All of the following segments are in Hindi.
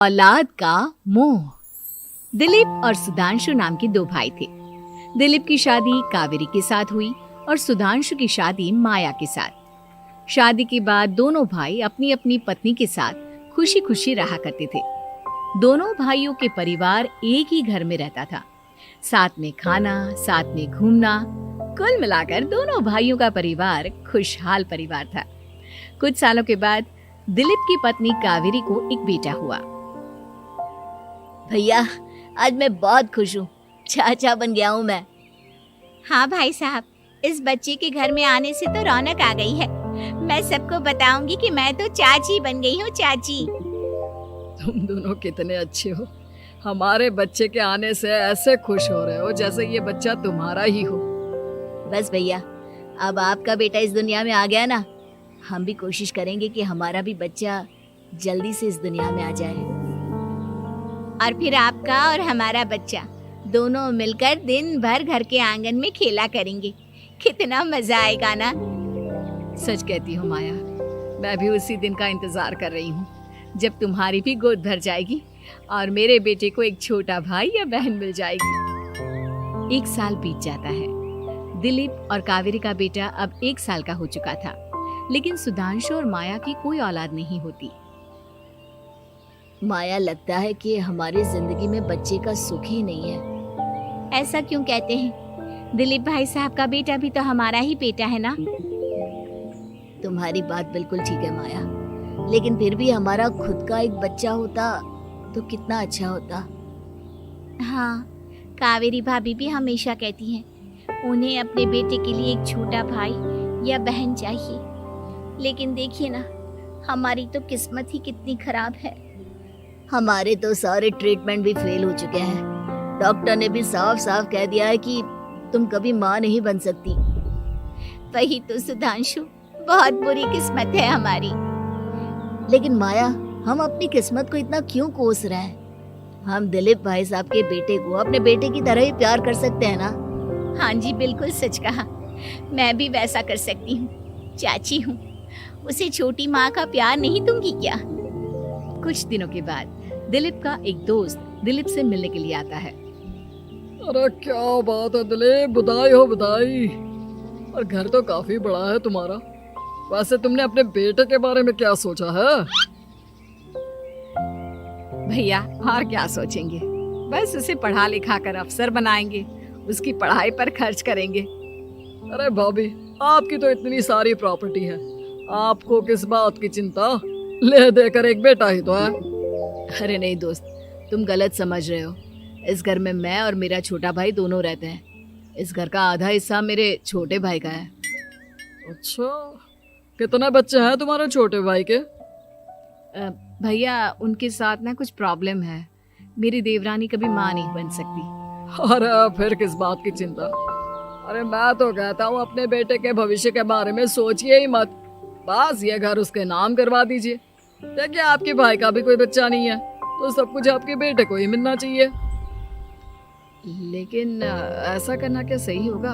औलाद का मोह। दिलीप और सुधांशु नाम के दो भाई थे। दिलीप की शादी कावेरी के साथ हुई और सुधांशु की शादी माया के साथ। शादी के बाद दोनों भाई अपनी अपनी पत्नी के साथ खुशी खुशी रहा करते थे। दोनों भाइयों के परिवार एक ही घर में रहता था। साथ में खाना, साथ में घूमना, कुल मिलाकर दोनों भाइयों का परिवार खुशहाल परिवार था। कुछ सालों के बाद दिलीप की पत्नी कावेरी को एक बेटा हुआ। भैया, आज मैं बहुत खुश हूँ। चाचा बन गया हूँ मैं। हाँ भाई साहब, इस बच्चे के घर में आने से तो रौनक आ गई है। मैं सबको बताऊंगी कि मैं तो चाची बन गई हूँ, चाची। तुम दोनों कितने अच्छे हो। हमारे बच्चे के आने से ऐसे खुश हो रहे हो जैसे ये बच्चा तुम्हारा ही हो। बस भैया, अब आपका बेटा इस दुनिया में आ गया ना, हम भी कोशिश करेंगे कि हमारा भी बच्चा जल्दी से इस दुनिया में आ जाए। और फिर आपका और हमारा बच्चा दोनों मिलकर दिन भर घर के आंगन में खेला करेंगे। कितना मजा आएगा ना। सच कहती हो माया, मैं भी उसी दिन का इंतजार कर रही हूँ जब तुम्हारी भी गोद भर जाएगी और मेरे बेटे को एक छोटा भाई या बहन मिल जाएगी। एक साल बीत जाता है। दिलीप और कावेरी का बेटा अब 1 साल का हो चुका था, लेकिन सुधांशु और माया की कोई औलाद नहीं होती। माया, लगता है कि हमारी जिंदगी में बच्चे का सुख ही नहीं है। ऐसा क्यों कहते हैं? दिलीप भाई साहब का बेटा भी तो हमारा ही बेटा है ना। तुम्हारी बात बिल्कुल ठीक है माया, लेकिन फिर भी हमारा खुद का एक बच्चा होता तो कितना अच्छा होता। हाँ, कावेरी भाभी भी हमेशा कहती हैं उन्हें अपने बेटे के लिए एक छोटा भाई या बहन चाहिए। लेकिन देखिए ना, हमारी तो किस्मत ही कितनी खराब है। हमारे तो सारे ट्रीटमेंट भी फेल हो चुके हैं। डॉक्टर ने भी साफ साफ कह दिया है कि तुम कभी माँ नहीं बन सकती। वही तो सुधांशु, बहुत बुरी किस्मत है हमारी। लेकिन माया, हम अपनी किस्मत को इतना क्यों कोस रहे हैं? हम दिलीप भाई साहब के बेटे को अपने बेटे की तरह ही प्यार कर सकते हैं ना। हाँ जी, बिल्कुल सच कहा। मैं भी वैसा कर सकती हूँ। चाची हूँ, उसे छोटी माँ का प्यार नहीं दूंगी क्या? कुछ दिनों के बाद दिलीप का एक दोस्त दिलीप से मिलने के लिए आता है। अरे क्या बात है दिलीप, बधाई हो बधाई। और घर तो काफी बड़ा है तुम्हारा। वैसे तुमने अपने बेटे के बारे में क्या सोचा है? भैया, और क्या सोचेंगे, बस उसे पढ़ा लिखा कर अफसर बनाएंगे, उसकी पढ़ाई पर खर्च करेंगे। अरे भाभी, आपकी तो इतनी सारी प्रॉपर्टी है, आपको किस बात की चिंता? ले देकर एक बेटा ही तो है। अरे नहीं दोस्त, तुम गलत समझ रहे हो। इस घर में मैं और मेरा छोटा भाई दोनों रहते हैं। इस घर का आधा हिस्सा मेरे छोटे भाई का है। अच्छा, कितने बच्चे हैं तुम्हारे छोटे भाई के? भैया, उनके साथ ना कुछ प्रॉब्लम है। मेरी देवरानी कभी माँ नहीं बन सकती। अरे फिर किस बात की चिंता? अरे मैं तो कहता हूँ अपने बेटे के भविष्य के बारे में सोचिए ही मत। बस ये घर उसके नाम करवा दीजिए। देखिए, आपके भाई का भी कोई बच्चा नहीं है तो सब कुछ आपके बेटे को ही मिलना चाहिए। लेकिन ऐसा करना क्या सही होगा?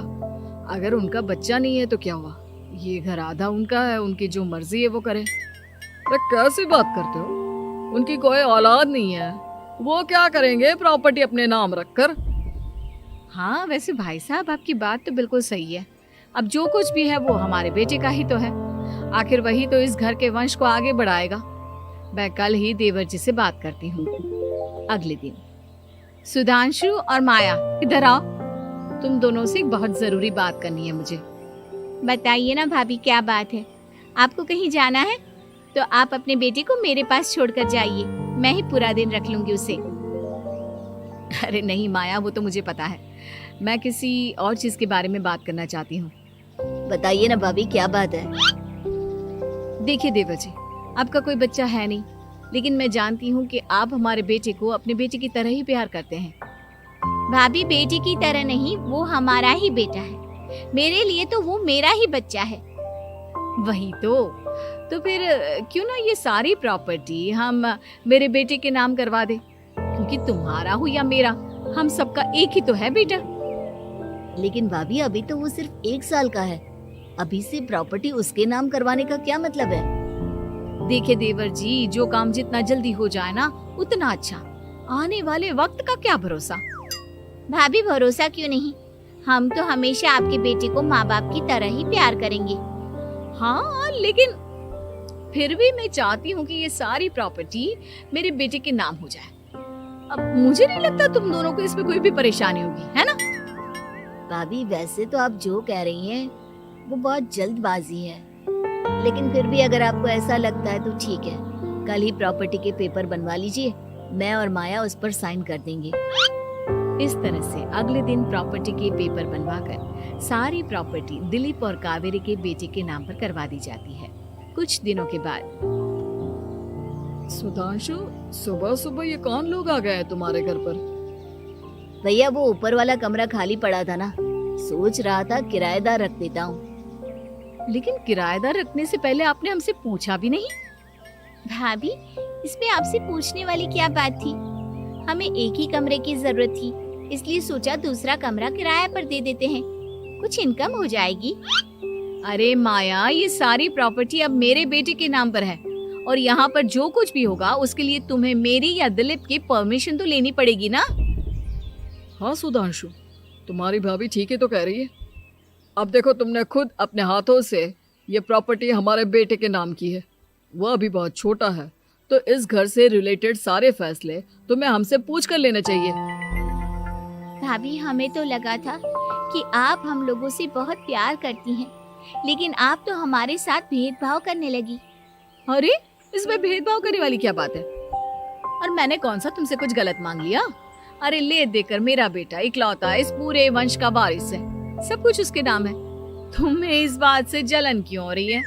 अगर उनका बच्चा नहीं है तो क्या हुआ? ये घर आधा उनका है, उनकी जो मर्जी है वो करे। अरे कैसी बात करते हो? उनकी कोई औलाद नहीं है, वो क्या करेंगे प्रॉपर्टी अपने नाम रखकर? हाँ, वैसे भाई साहब, आपकी बात तो बिल्कुल सही है। अब जो कुछ भी है वो हमारे बेटे का ही तो है। आखिर वही तो इस घर के वंश को आगे बढ़ाएगा। मैं कल ही देवर जी से बात करती हूँ। अगले दिन सुधांशु और माया, इधर आओ। तुम दोनों से एक बहुत जरूरी बात करनी है मुझे। बताइए ना भाभी, क्या बात है? आपको कहीं जाना है तो आप अपने बेटे को मेरे पास छोड़कर जाइए। मैं ही पूरा दिन रख लूंगी उसे। अरे नहीं माया, वो तो मुझे पता है। मैं किसी और चीज के बारे में बात करना चाहती हूँ। बताइए ना भाभी, क्या बात है? देखिए देवर जी, आपका कोई बच्चा है नहीं, लेकिन मैं जानती हूँ कि आप हमारे बेटे को अपने बेटे की तरह ही प्यार करते हैं। भाभी, बेटे की तरह नहीं, वो हमारा ही बेटा है। मेरे लिए तो वो मेरा ही बच्चा है। वही तो फिर क्यों ना ये सारी प्रॉपर्टी हम मेरे बेटे के नाम करवा दे, क्योंकि तुम्हारा हो या मेरा, हम सबका एक ही तो है बेटा। लेकिन भाभी, अभी तो वो सिर्फ 1 साल का है। अभी से प्रॉपर्टी उसके नाम करवाने का क्या मतलब है? देखे देवर जी, जो काम जितना जल्दी हो जाए ना उतना अच्छा। आने वाले वक्त का क्या भरोसा। भाभी भरोसा क्यों नहीं, हम तो हमेशा आपके बेटे को माँ बाप की तरह ही प्यार करेंगे। हाँ, लेकिन फिर भी मैं चाहती हूँ कि ये सारी प्रॉपर्टी मेरे बेटे के नाम हो जाए। अब मुझे नहीं लगता तुम दोनों को इसमें कोई भी परेशानी होगी, है ना? भाभी वैसे तो आप जो कह रही हैं वो बहुत जल्दबाजी है, लेकिन फिर भी अगर आपको ऐसा लगता है तो ठीक है, कल ही प्रॉपर्टी के पेपर बनवा लीजिए, मैं और माया उस पर साइन कर देंगे। इस तरह से अगले दिन प्रॉपर्टी के पेपर बनवाकर सारी प्रॉपर्टी दिलीप और कावेरी के बेटे के नाम पर करवा दी जाती है। कुछ दिनों के बाद सुधांशु, सुबह सुबह ये कौन लोग आ गए हैं तुम्हारे घर पर? भैया वो ऊपर वाला कमरा खाली पड़ा था ना, सोच रहा था किराएदार रख देता हूँ। लेकिन किराएदार रखने से पहले आपने हमसे पूछा भी नहीं। भाभी, इसमें आपसे पूछने वाली क्या बात थी? हमें एक ही कमरे की जरूरत थी, इसलिए सोचा दूसरा कमरा किराए पर दे देते हैं, कुछ इनकम हो जाएगी। अरे माया, ये सारी प्रॉपर्टी अब मेरे बेटे के नाम पर है और यहाँ पर जो कुछ भी होगा उसके लिए तुम्हें मेरी या दिलीप की परमिशन तो लेनी पड़ेगी ना। हाँ सुधांशु, तुम्हारी भाभी ठीक ही तो कह रही है। अब देखो, तुमने खुद अपने हाथों से ये प्रॉपर्टी हमारे बेटे के नाम की है, वह अभी बहुत छोटा है, तो इस घर से रिलेटेड सारे फैसले तुम्हें हमसे पूछ कर लेने चाहिए। भाभी, हमें तो लगा था कि आप हम लोगों से बहुत प्यार करती हैं, लेकिन आप तो हमारे साथ भेदभाव करने लगी। अरे, इसमें भेदभाव करने वाली क्या बात है? और मैंने कौन सा तुमसे कुछ गलत मांग लिया? अरे ले देकर मेरा बेटा इकलौता इस पूरे वंश का वारिस है, सब कुछ उसके नाम है। तुम्हें इस बात से जलन क्यों हो रही है?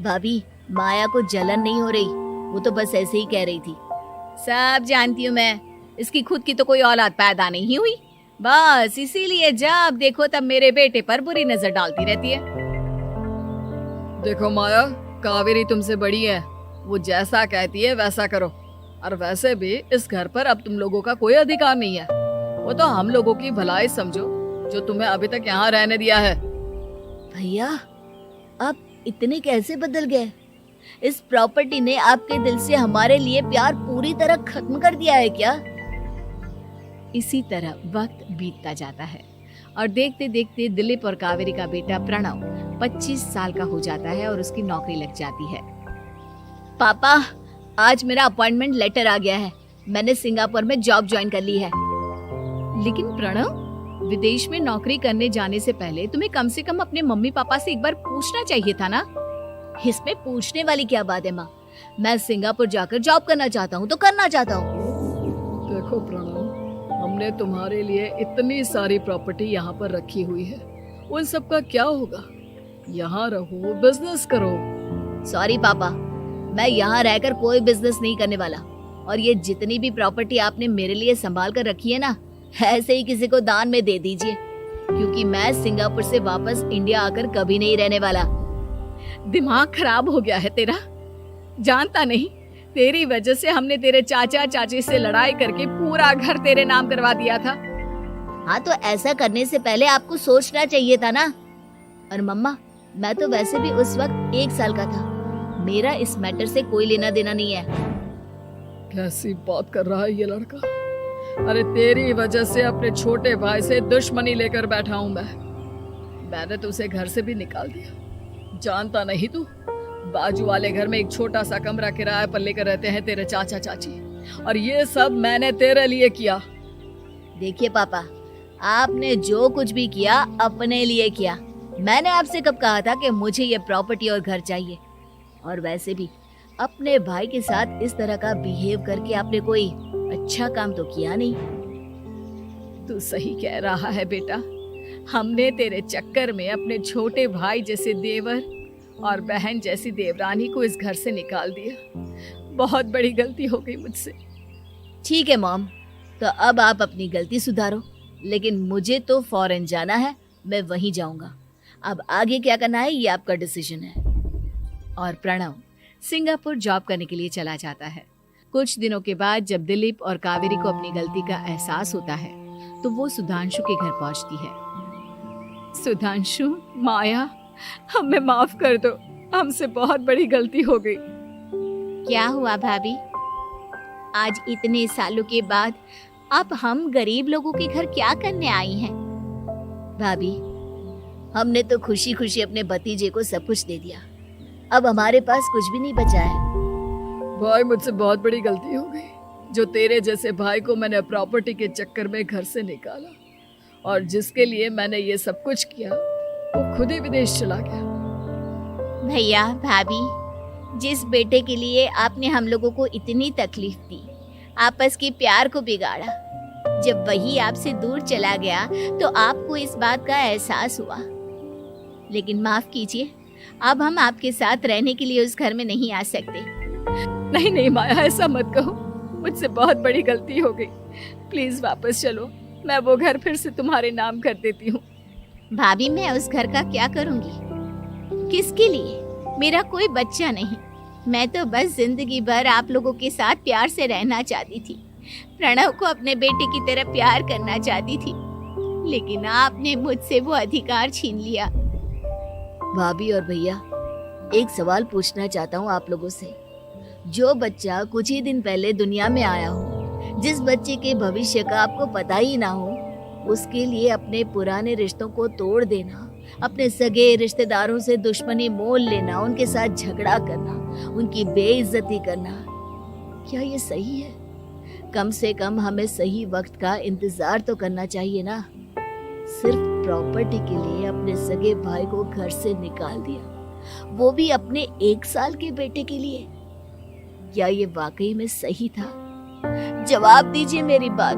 भाभी, माया को जलन नहीं हो रही, वो तो बस ऐसे ही कह रही थी। सब जानती हूँ मैं, इसकी खुद की तो कोई औलाद पैदा नहीं हुई, बस इसीलिए जब देखो तब मेरे बेटे पर बुरी नजर डालती रहती है। देखो माया, कावेरी तुमसे बड़ी है, वो जैसा कहती है वैसा करो। और वैसे भी इस घर पर अब तुम लोगों का कोई अधिकार नहीं है, वो तो हम लोगों की भलाई समझो जो तुम्हें अभी तक यहाँ रहने दिया है। भैया, आप इतने कैसे बदल गए? इस प्रॉपर्टी ने आपके दिल से हमारे लिए प्यार पूरी तरह खत्म कर दिया है क्या? इसी तरह वक्त बीतता जाता है और देखते देखते दिलीप और कावेरी का बेटा प्रणव 25 साल का हो जाता है और उसकी नौकरी लग जाती है। पापा, आज मेरा अपॉइंटमेंट लेटर आ गया है, मैंने सिंगापुर में जॉब ज्वाइन कर ली है। लेकिन प्रणव, विदेश में नौकरी करने जाने से पहले तुम्हें कम से कम अपने मम्मी पापा से एक बार पूछना चाहिए था ना। इसमें पूछने वाली क्या बात है माँ? मैं सिंगापुर जाकर जॉब करना चाहता हूँ तो करना चाहता हूँ। देखो प्रणव, हमने तुम्हारे लिए इतनी सारी प्रॉपर्टी यहाँ पर रखी हुई है, उन सब का क्या होगा? यहाँ रहो, बिजनेस करो। सॉरी पापा, मैं यहाँ रहकर कोई बिजनेस नहीं करने वाला, और ये जितनी भी प्रॉपर्टी आपने मेरे लिए संभाल कर रखी है ना, ऐसे ही किसी को दान में दे दीजिए, क्योंकि मैं सिंगापुर से वापस इंडिया आकर कभी नहीं रहने वाला। दिमाग खराब हो गया है तेरा, जानता नहीं तेरी वजह से हमने तेरे चाचा चाची से लड़ाई करके पूरा घर तेरे नाम करवा दिया था। हाँ, तो ऐसा करने से पहले आपको सोचना चाहिए था ना। और मम्मा, मैं तो वैसे भी उस वक्त 1 साल का था, मेरा इस मैटर से कोई लेना देना नहीं है। कैसी बात कर रहा है ये लड़का? अरे तेरी वजह से अपने छोटे भाई से दुश्मनी लेकर बैठा हूं मैंने तो उसे घर से भी निकाल दिया। जानता नहीं तू, बाजू वाले घर में एक छोटा सा कमरा किराए पर लेकर रहते हैं तेरे चाचा चाची, और ये सब मैंने तेरे लिए किया। देखिए पापा, आपने जो कुछ भी किया अपने लिए किया। मैंने आपसे कब कहा था कि मुझे ये प्रॉपर्टी और घर चाहिए? और वैसे भी अपने भाई के साथ इस तरह का बिहेव करके आपने कोई अच्छा काम तो किया नहीं। तू सही कह रहा है बेटा, हमने तेरे चक्कर में अपने छोटे भाई जैसे देवर और बहन जैसी देवरानी को इस घर से निकाल दिया। बहुत बड़ी गलती हो गई मुझसे। ठीक है मॉम, तो अब आप अपनी गलती सुधारो, लेकिन मुझे तो फॉरेन जाना है, मैं वहीं जाऊंगा। अब आगे क्या करना है ये आपका डिसीजन है। और प्रणव सिंगापुर जॉब करने के लिए चला जाता है। कुछ दिनों के बाद जब दिलीप और कावेरी को अपनी गलती का एहसास होता है तो वो सुधांशु के घर पहुंचती है। सुधांशु, माया, हमें माफ कर दो, हमसे बहुत बड़ी गलती हो गई। क्या हुआ भाभी? आज इतने सालों के बाद आप हम गरीब लोगों के घर क्या करने आई हैं? भाभी, हमने तो खुशी खुशी अपने भतीजे को सब कुछ दे दिया। अब हमारे पास कुछ भी नहीं बचा है। भाई, मुझसे बहुत बड़ी गलती हो गई। जो तेरे जैसे भाई को मैंने प्रॉपर्टी के चक्कर में घर से निकाला और जिसके लिए मैंने ये सब कुछ किया, वो खुद ही विदेश चला गया। भैया भाभी, जिस बेटे के लिए आपने हम लोगों को इतनी तकलीफ दी, आपस के प्यार को बिगाड़ा, जब वही आपसे दूर चला गया तो आपको इस बात का एहसास हुआ। लेकिन माफ कीजिए, अब हम आपके साथ रहने के लिए उस घर में नहीं आ सकते। नहीं नहीं माया, ऐसा मत कहो। मुझसे बहुत बड़ी गलती हो गई। प्लीज वापस चलो, मैं वो घर फिर से तुम्हारे नाम कर देती हूँ। भाभी, मैं उस घर का क्या करूंगी? किसके लिए? मेरा कोई बच्चा नहीं। मैं तो बस जिंदगी भर आप लोगों के साथ प्यार से रहना चाहती थी। प्रणव को अपने बेटे की तरह प्यार करना चाहती थी, लेकिन आपने मुझसे वो अधिकार छीन लिया। भाभी और भैया, एक सवाल पूछना चाहता हूँ आप लोगों से। जो बच्चा कुछ ही दिन पहले दुनिया में आया हो, जिस बच्चे के भविष्य का आपको पता ही ना हो, उसके लिए अपने पुराने रिश्तों को तोड़ देना, अपने सगे रिश्तेदारों से दुश्मनी मोल लेना, उनके साथ झगड़ा करना, उनकी बेइज्जती करना, क्या ये सही है? कम से कम हमें सही वक्त का इंतजार तो करना चाहिए ना। सिर्फ प्रॉपर्टी के लिए अपने सगे भाई को घर से निकाल दिया, वो भी अपने 1 साल के बेटे के लिए। क्या ये वाकई में सही था? जवाब दीजिए मेरी बात।